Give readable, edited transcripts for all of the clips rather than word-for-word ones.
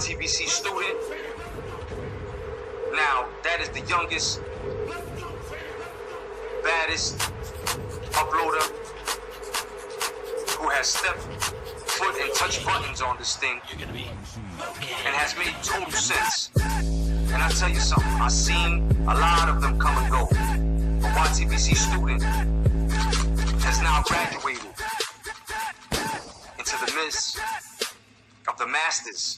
YTBC student. Now, that is the youngest, baddest uploader who has stepped foot and touched buttons on this thing and has made total sense. And I tell you something, I've seen a lot of them come and go. But YTBC student has now graduated into the midst of the masters.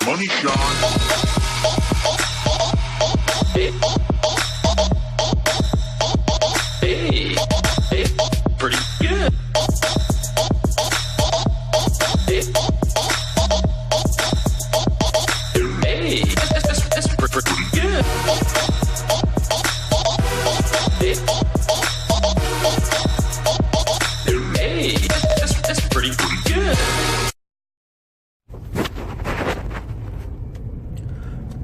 Money Sean. Hey, pretty good. Hey, that's pretty good. Hey, that's pretty good.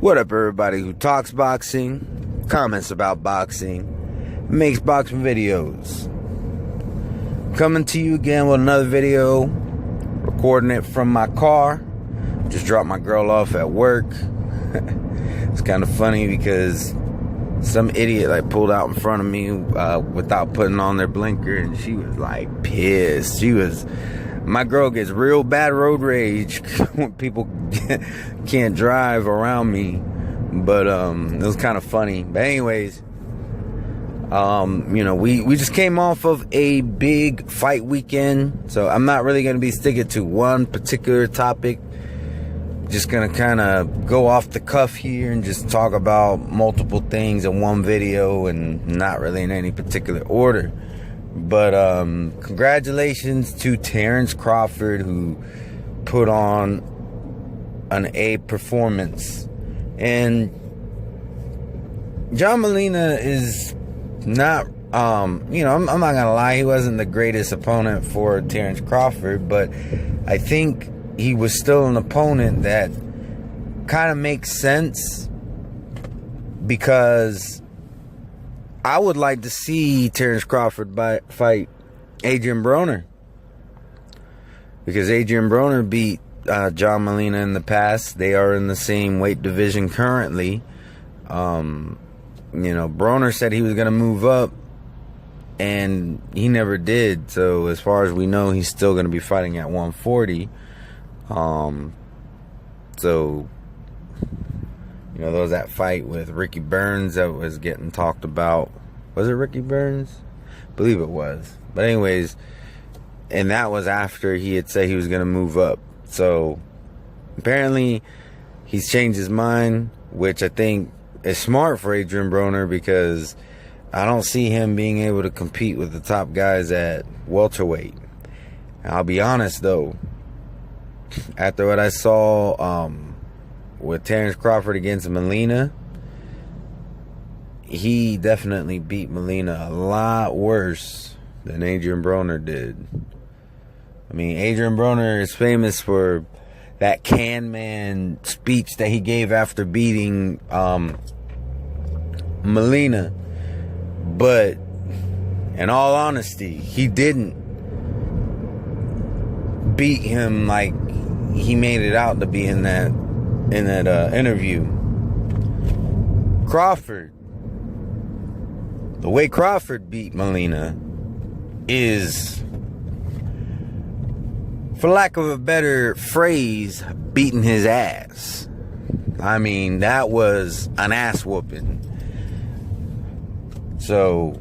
What up, everybody who talks boxing, comments about boxing, makes boxing videos? Coming to you again with another video, recording it from my car. Just dropped my girl off at work. It's kind of funny because some idiot pulled out in front of me without putting on their blinker, and she was pissed. My girl gets real bad road rage when people can't drive around me. But it was kind of funny. But anyways, we just came off of a big fight weekend. So I'm not really going to be sticking to one particular topic. Just going to kind of go off the cuff here and just talk about multiple things in one video and not really in any particular order. But congratulations to Terence Crawford, who put on an A performance. And John Molina is not, I'm not going to lie, he wasn't the greatest opponent for Terence Crawford, but I think he was still an opponent that kind of makes sense, because I would like to see Terence Crawford fight Adrian Broner, because Adrian Broner beat John Molina in the past. They are in the same weight division currently. Broner said he was going to move up, and he never did. So as far as we know, he's still going to be fighting at 140. There was that fight with Ricky Burns that was getting talked about. Was it Ricky Burns? I believe it was. But anyways, and that was after he had said he was going to move up. So apparently he's changed his mind, which I think is smart for Adrian Broner, because I don't see him being able to compete with the top guys at welterweight. And I'll be honest though, after what I saw with Terence Crawford against Molina, he definitely beat Molina a lot worse than Adrian Broner did. I mean, Adrian Broner is famous for that can man speech that he gave after beating Molina. But in all honesty, he didn't beat him like he made it out to be in that interview. Crawford, the way Crawford beat Molina is, for lack of a better phrase, beating his ass. I mean, that was an ass whooping. So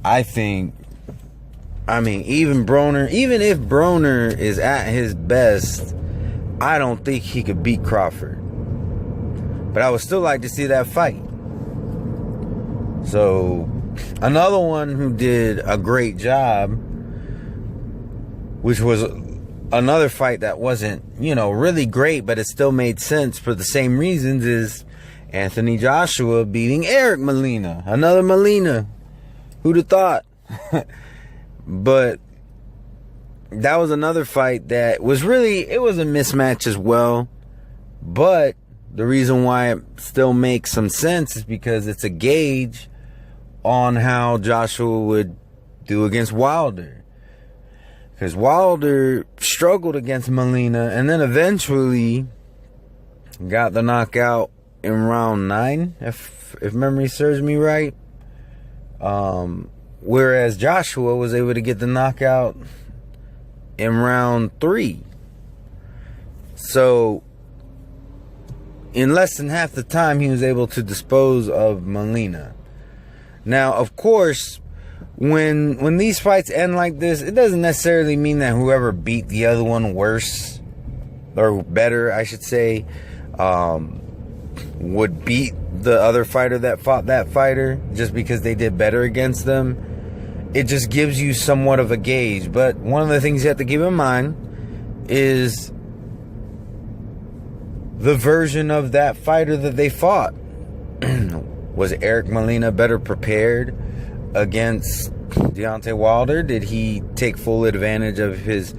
I think, even if Broner is at his best, I don't think he could beat Crawford. But I would still like to see that fight. So another one who did a great job, which was another fight that wasn't, really great, but it still made sense for the same reasons, is Anthony Joshua beating Eric Molina. Another Molina. Who'd have thought? But that was another fight that was really, it was a mismatch as well. But the reason why it still makes some sense is because it's a gauge on how Joshua would do against Wilder. Because Wilder struggled against Molina and then eventually got the knockout in round 9, if memory serves me right. Whereas Joshua was able to get the knockout in round 3. So, in less than half the time, he was able to dispose of Molina. Now, of course, when these fights end like this, it doesn't necessarily mean that whoever beat the other one worse, or better, I should say, would beat the other fighter that fought that fighter just because they did better against them. It just gives you somewhat of a gauge. But one of the things you have to keep in mind is the version of that fighter that they fought. Was Eric Molina better prepared against Deontay Wilder? Did he take full advantage of his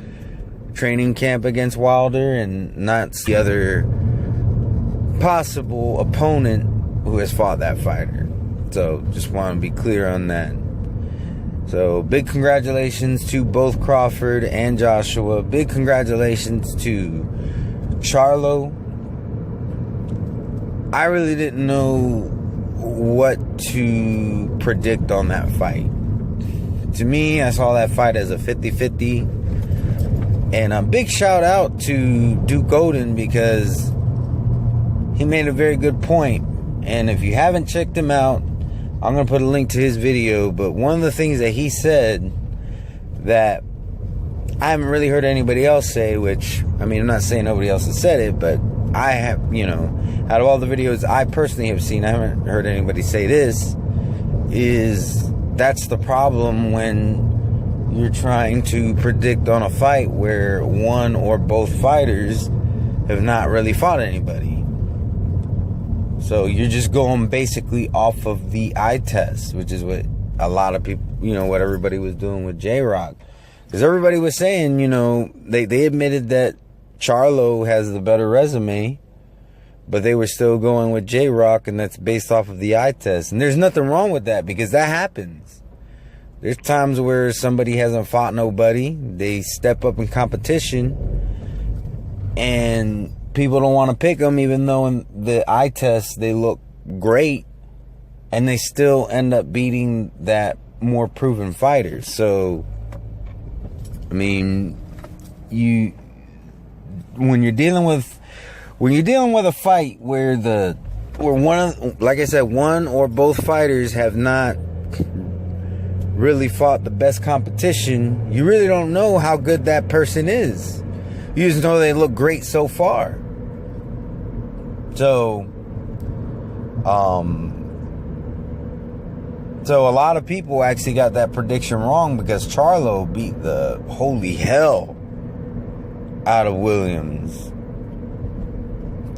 training camp against Wilder and not the other possible opponent who has fought that fighter? So just want to be clear on that. So big congratulations to both Crawford and Joshua. Big congratulations to Charlo. I really didn't know what to predict on that fight. To me, I saw that fight as a 50-50. And a big shout out to Duke Oden because he made a very good point. And if you haven't checked him out, I'm going to put a link to his video. But one of the things that he said that I haven't really heard anybody else say, which, I mean, I'm not saying nobody else has said it, but I have, you know, out of all the videos I personally have seen, I haven't heard anybody say this, is that's the problem when you're trying to predict on a fight where one or both fighters have not really fought anybody. So you're just going basically off of the eye test, which is what a lot of people, you know, what everybody was doing with J-Rock. Because everybody was saying, you know, they admitted that Charlo has the better resume, but they were still going with J-Rock, and that's based off of the eye test. And there's nothing wrong with that, because that happens. There's times where somebody hasn't fought nobody, they step up in competition, and people don't want to pick them, even though in the eye test they look great, and they still end up beating that more proven fighter. So, I mean, when you're dealing with a fight where like I said, one or both fighters have not really fought the best competition, you really don't know how good that person is. You just know they look great so far. So a lot of people actually got that prediction wrong because Charlo beat the holy hell out of Williams.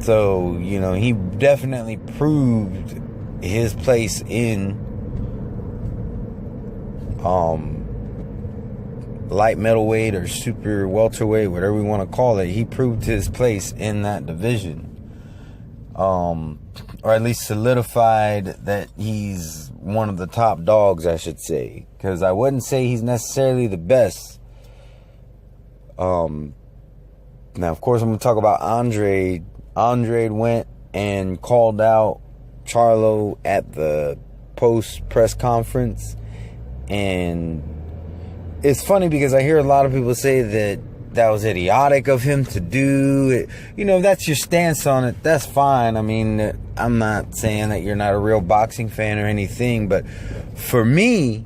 So, you know, he definitely proved his place in light middleweight or super welterweight, whatever we want to call it. He proved his place in that division. Or at least solidified that he's one of the top dogs, I should say. Because I wouldn't say he's necessarily the best. Now, of course, I'm going to talk about Andre. Andre went and called out Charlo at the post-press conference. And it's funny because I hear a lot of people say that was idiotic of him to do. You know, if that's your stance on it, that's fine. I mean, I'm not saying that you're not a real boxing fan or anything, but for me,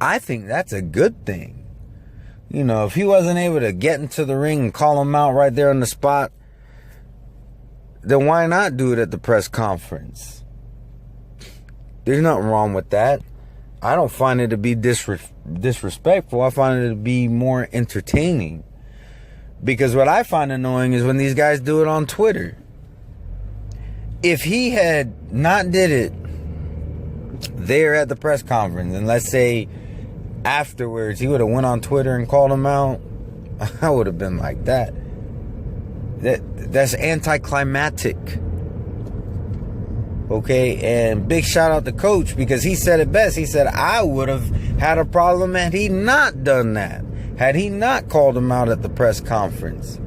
I think that's a good thing. You know, if he wasn't able to get into the ring and call him out right there on the spot, then why not do it at the press conference? There's nothing wrong with that. I don't find it to be disrespectful. I find it to be more entertaining. Because what I find annoying is when these guys do it on Twitter. If he had not did it there at the press conference, and let's say afterwards he would have went on Twitter and called him out, I would have been like that. that's anticlimactic. Okay, and big shout out to Coach, because he said it best. He said, I would have had a problem had he not done that, had he not called him out at the press conference,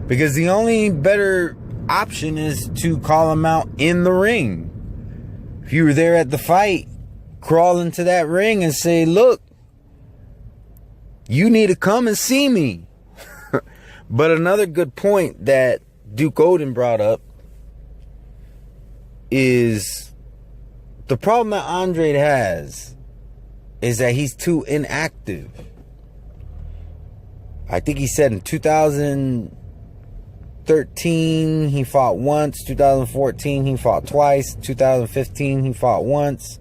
because the only better option is to call him out in the ring. If you were there at the fight, crawl into that ring and say, look, you need to come and see me. But another good point that Duke Oden brought up is the problem that Andre has is that he's too inactive. I think he said in 2013 he fought once, 2014 he fought twice, 2015 he fought once,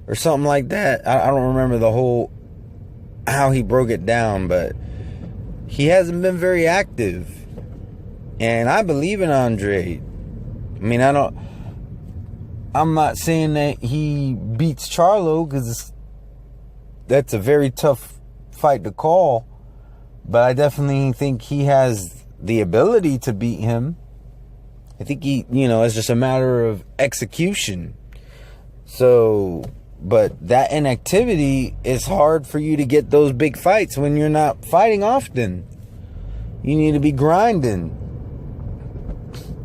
or something like that. I don't remember the whole how he broke it down, but he hasn't been very active. And I believe in Andre. I mean, I'm not saying that he beats Charlo, because that's a very tough fight to call, but I definitely think he has the ability to beat him. I think it's just a matter of execution. So, but that inactivity is hard for you to get those big fights when you're not fighting often. You need to be grinding.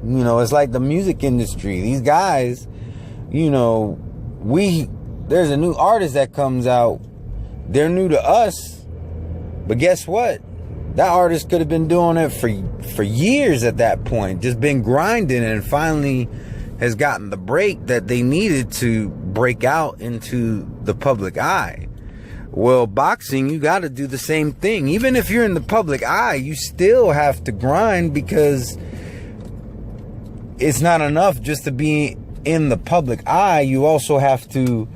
It's like the music industry. These guys, there's a new artist that comes out. They're new to us. But guess what? That artist could have been doing it for years at that point. Just been grinding, and finally has gotten the break that they needed to break out into the public eye. Well, boxing, you got to do the same thing. Even if you're in the public eye, you still have to grind, because it's not enough just to be in the public eye. You also have to,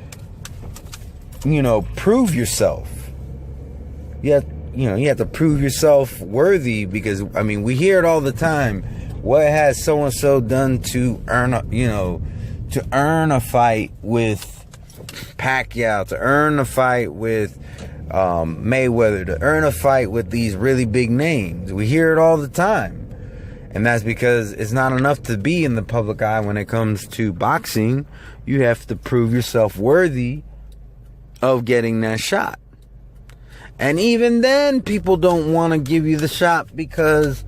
prove yourself. You have to prove yourself worthy, because, we hear it all the time. What has so-and-so done to earn a fight with Pacquiao, to earn a fight with Mayweather, to earn a fight with these really big names? We hear it all the time. And that's because it's not enough to be in the public eye. When it comes to boxing, you have to prove yourself worthy of getting that shot. And even then, people don't want to give you the shot because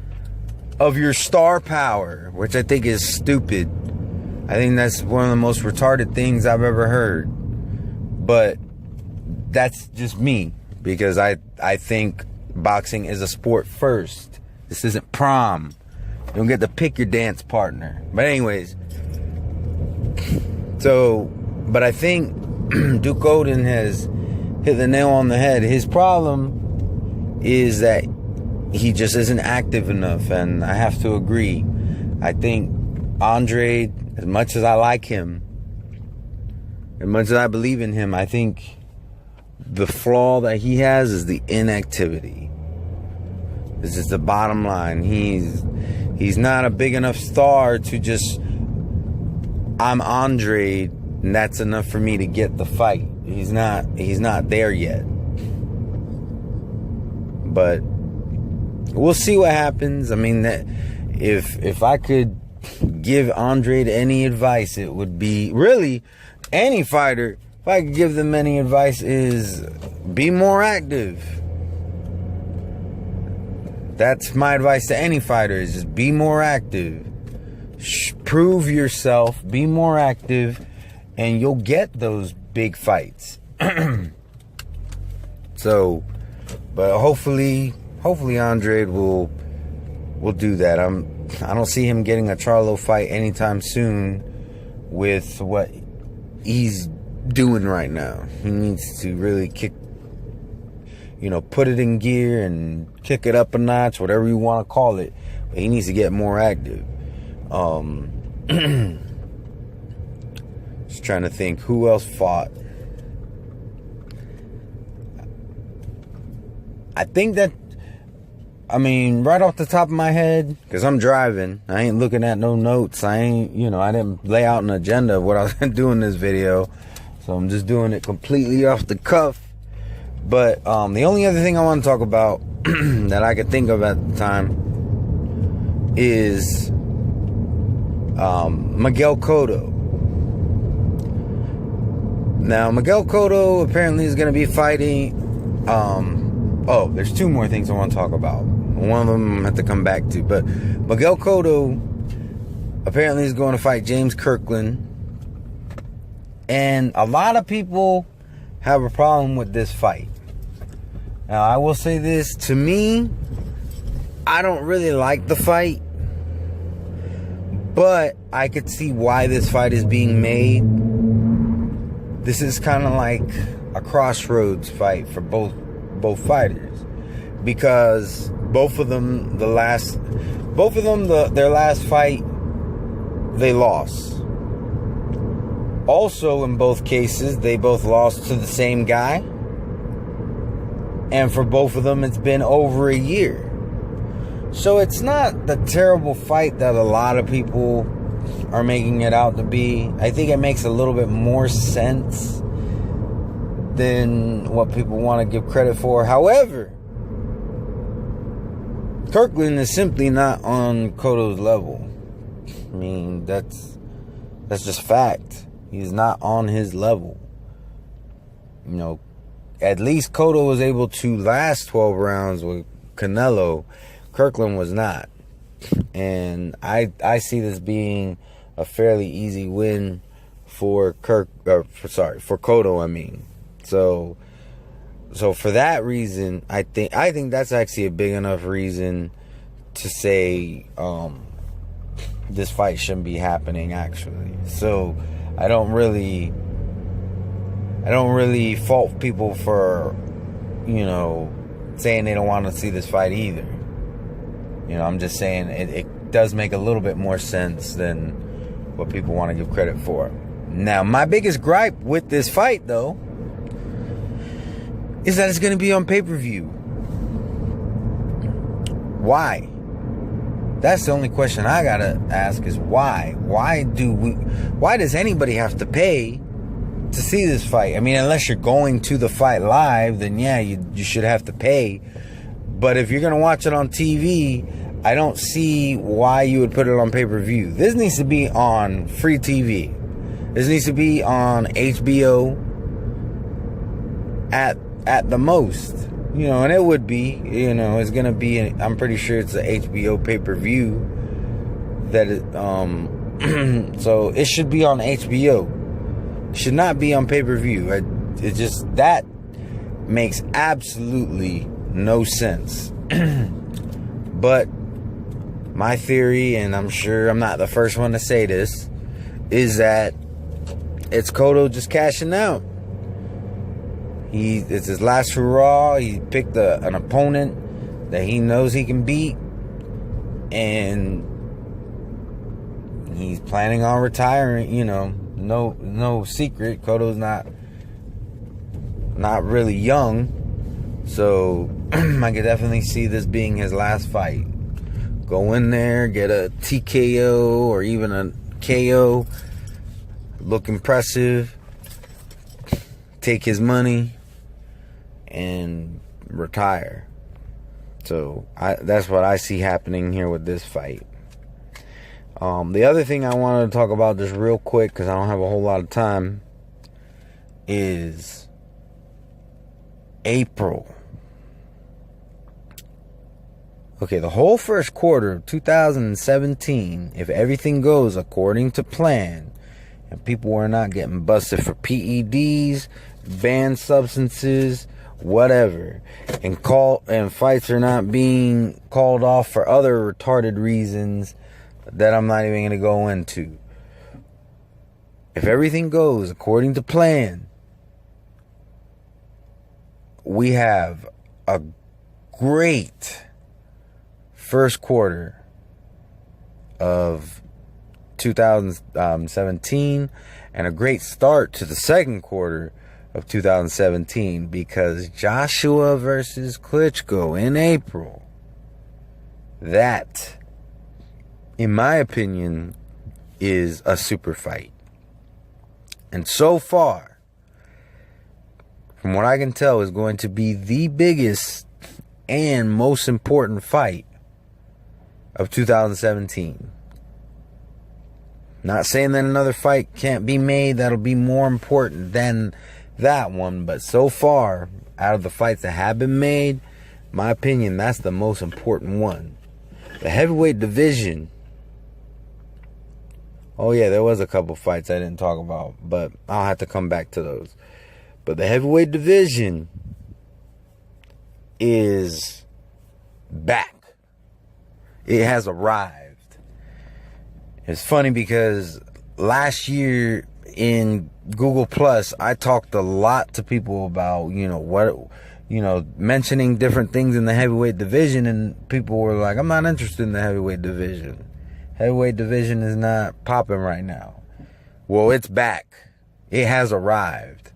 of your star power, which I think is stupid. I think that's one of the most retarded things I've ever heard. But that's just me, because I think boxing is a sport first. This isn't prom. You don't get to pick your dance partner. But anyways, but I think Duke Oden has hit the nail on the head. His problem is that he just isn't active enough, and I have to agree. I think Andre, as much as I like him, as much as I believe in him, I think the flaw that he has is the inactivity. This is the bottom line. He's not a big enough star to just, I'm Andre, and that's enough for me to get the fight. He's not there yet. But we'll see what happens. If I could give Andre any advice, it would be, really, any fighter, if I could give them any advice, is be more active. That's my advice to any fighter, is just be more active. Prove yourself, be more active, and you'll get those big fights. So, but hopefully Andre will do that. I don't see him getting a Charlo fight anytime soon with what he's doing right now. He needs to really put it in gear and kick it up a notch, whatever you want to call it. But he needs to get more active. Just trying to think who else fought. I think that, right off the top of my head, because I'm driving, I ain't looking at no notes. I didn't lay out an agenda of what I was going to do in this video. So I'm just doing it completely off the cuff. But the only other thing I want to talk about that I could think of at the time is Miguel Cotto. Now, Miguel Cotto apparently is going to be fighting. There's two more things I want to talk about. One of them I have to come back to. But Miguel Cotto apparently is going to fight James Kirkland. And a lot of people have a problem with this fight. Now, I will say this. To me, I don't really like the fight. But I could see why this fight is being made. This is kind of like a crossroads fight for both fighters, because both of them their last fight they lost. Also, in both cases, they both lost to the same guy, and for both of them, it's been over a year. So it's not the terrible fight that a lot of people are making it out to be. I think it makes a little bit more sense than what people want to give credit for. However, Kirkland is simply not on Cotto's level. I mean, that's just fact. He's not on his level. You know, at least Cotto was able to last 12 rounds with Canelo. Kirkland was not. And I see this being a fairly easy win for Cotto, I mean. So for that reason, I think that's actually a big enough reason to say this fight shouldn't be happening, actually. So I don't really fault people for, saying they don't want to see this fight either. I'm just saying it does make a little bit more sense than what people want to give credit for. Now, my biggest gripe with this fight, though, is that it's going to be on pay-per-view. Why? That's the only question I got to ask, is why? Why does anybody have to pay to see this fight? I mean, unless you're going to the fight live, then yeah, you should have to pay. But if you're going to watch it on TV, I don't see why you would put it on pay-per-view. This needs to be on free TV. This needs to be on HBO at the most. And it would be, it's going to be, I'm pretty sure it's an HBO pay-per-view. So it should be on HBO. It should not be on pay-per-view. It just, that makes absolutely no sense. But my theory, and I'm sure I'm not the first one to say this, is that it's Cotto just cashing out. It's his last hurrah. He picked an opponent that he knows he can beat, and he's planning on retiring. No secret. Cotto's not really young. So I could definitely see this being his last fight. Go in there, get a TKO or even a KO. Look impressive. Take his money and retire. So that's what I see happening here with this fight. The other thing I wanted to talk about just real quick, because I don't have a whole lot of time, is April. Okay, the whole first quarter of 2017, if everything goes according to plan, and people are not getting busted for PEDs, banned substances, whatever, and fights are not being called off for other retarded reasons that I'm not even going to go into. If everything goes according to plan, we have a great first quarter of 2017 and a great start to the second quarter of 2017, because Joshua versus Klitschko in April, that, in my opinion, is a super fight. And so far, from what I can tell, is going to be the biggest and most important fight of 2017. Not saying that another fight can't be made that'll be more important than that one, but so far, out of the fights that have been made, my opinion, that's the most important one. The heavyweight division. Oh yeah, there was a couple fights I didn't talk about, but I'll have to come back to those. But the heavyweight division is back. It has arrived. It's funny because last year in Google Plus, I talked a lot to people about, mentioning different things in the heavyweight division, and people were like, I'm not interested in the heavyweight division. Heavyweight division is not popping right now. Well, it's back. It has arrived.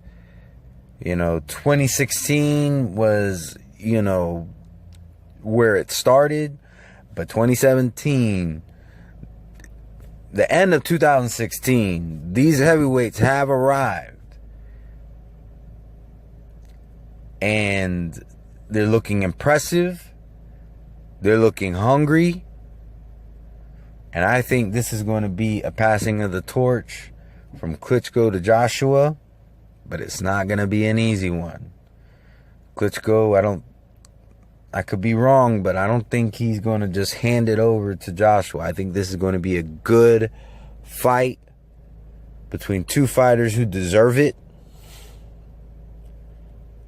2016 was, where it started, but 2017, the end of 2016, these heavyweights have arrived. And they're looking impressive. They're looking hungry. And I think this is going to be a passing of the torch from Klitschko to Joshua. But it's not going to be an easy one. Klitschko, I could be wrong, but I don't think he's going to just hand it over to Joshua. I think this is going to be a good fight between two fighters who deserve it.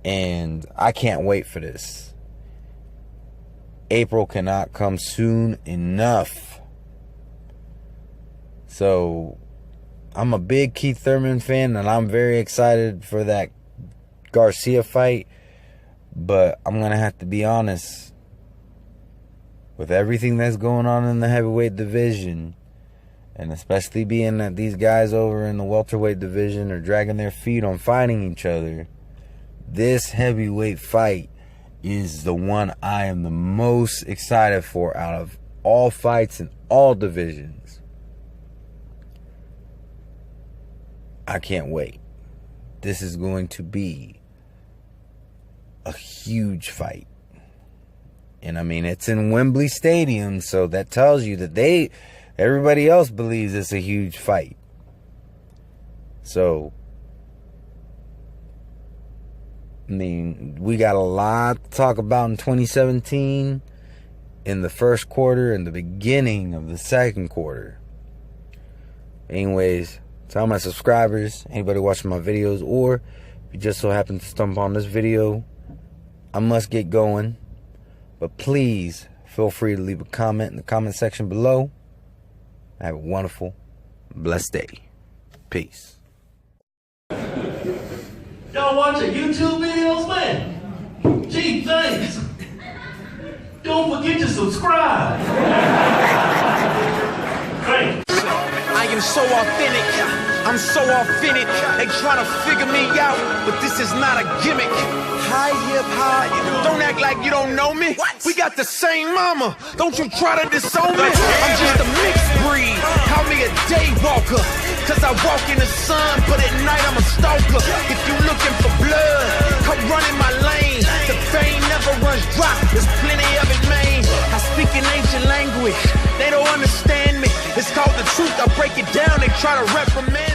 And I can't wait for this. April cannot come soon enough. So, I'm a big Keith Thurman fan, and I'm very excited for that Garcia fight. But I'm going to have to be honest. With everything that's going on in the heavyweight division, and especially being that these guys over in the welterweight division are dragging their feet on fighting each other, this heavyweight fight is the one I am the most excited for out of all fights in all divisions. I can't wait. This is going to be a huge fight. And I mean, it's in Wembley Stadium, so that tells you that everybody else believes it's a huge fight. So, I mean, we got a lot to talk about in 2017, in the first quarter and the beginning of the second quarter. Anyways, to all my subscribers, anybody watching my videos, or if you just so happen to stumble on this video, I must get going. But please feel free to leave a comment in the comment section below. Have a wonderful, blessed day. Peace. Y'all watching YouTube videos, man? Gee, thanks. Don't forget to subscribe. Thanks. I am so authentic. I'm so authentic. They trying to figure me out, but this is not a gimmick. Hi, hip hop. Don't act like you don't know me. We got the same mama. Don't you try to disown me. I'm just a mixed breed. Call me a day walker. Cause I walk in the sun, but at night I'm a stalker. If you looking for blood, come run in my lane. The vein never runs dry. There's plenty of it, man. I speak an ancient language. They don't understand me. It's called the truth. I break it down. They try to reprimand